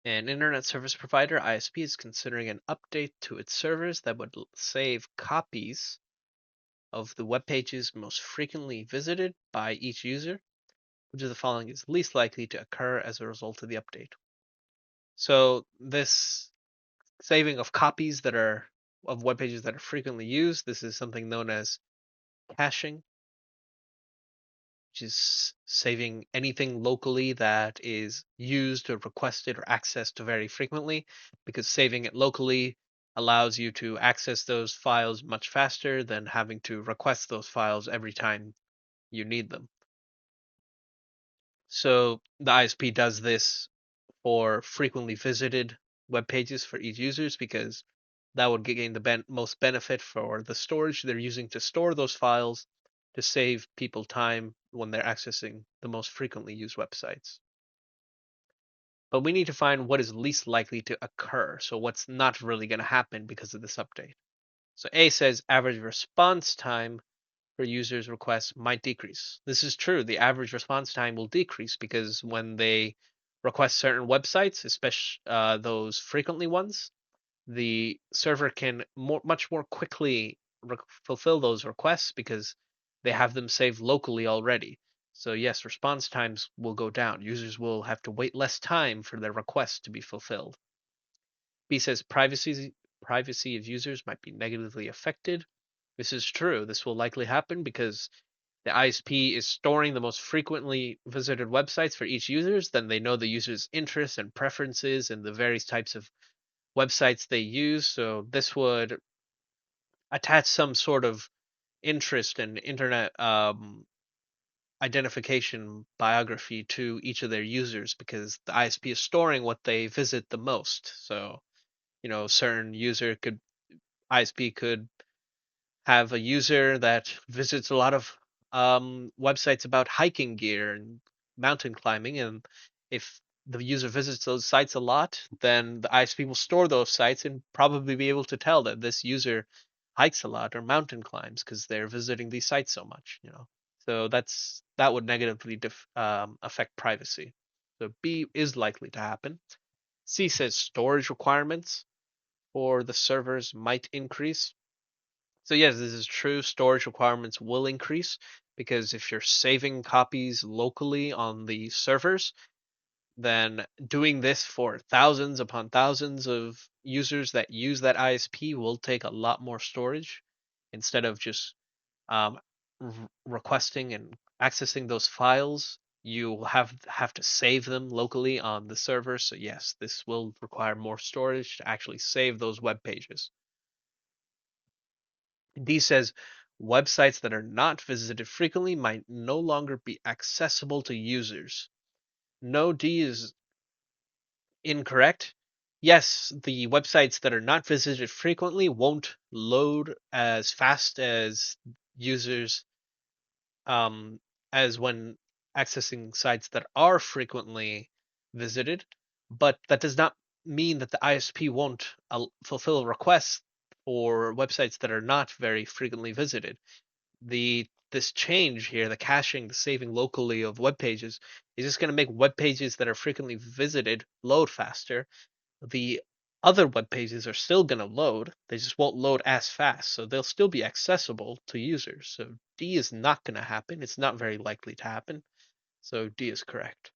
An internet service provider, ISP, is considering an update to its servers that would save copies of the web pages most frequently visited by each user. Which of the following is least likely to occur as a result of the update? So this saving of copies that are of web pages that are frequently used, this is something known as caching, which is saving anything locally that is used or requested or accessed very frequently, because saving it locally allows you to access those files much faster than having to request those files every time you need them. So the ISP does this for frequently visited web pages for each users because that would gain the most benefit for the storage they're using to store those files to save people time when they're accessing the most frequently used websites. But we need to find what is least likely to occur. So what's not really going to happen because of this update. So A says average response time for users' requests might decrease. This is true. The average response time will decrease because when they request certain websites, especially those frequently ones, the server can much more quickly fulfill those requests because they have them saved locally already. So yes, response times will go down. Users will have to wait less time for their requests to be fulfilled. B says privacy of users might be negatively affected. This is true. This will likely happen because the ISP is storing the most frequently visited websites for each users, then they know the user's interests and preferences and the various types of websites they use. So this would attach some sort of interest and internet identification biography to each of their users because the ISP is storing what they visit the most. So, certain ISP could have a user that visits a lot of websites about hiking gear and mountain climbing, and if the user visits those sites a lot, then the ISP will store those sites and probably be able to tell that this user hikes a lot or mountain climbs because they're visiting these sites so much. So that would negatively affect privacy. So B is likely to happen. C says storage requirements for the servers might increase. So yes, this is true. Storage requirements will increase because if you're saving copies locally on the servers, then doing this for thousands upon thousands of users that use that ISP will take a lot more storage instead of just um, requesting and accessing those files. You will have to save them locally on the server. So yes, this will require more storage to actually save those web pages. D says websites that are not visited frequently might no longer be accessible to users. No, D is incorrect. Yes, the websites that are not visited frequently won't load as fast as users as when accessing sites that are frequently visited, but that does not mean that the ISP won't fulfill requests for websites that are not very frequently visited. This change here, the caching, the saving locally of web pages, is just going to make web pages that are frequently visited load faster. The other web pages are still going to load, they just won't load as fast, so they'll still be accessible to users. So D is not going to happen. It's not very likely to happen. So D is correct.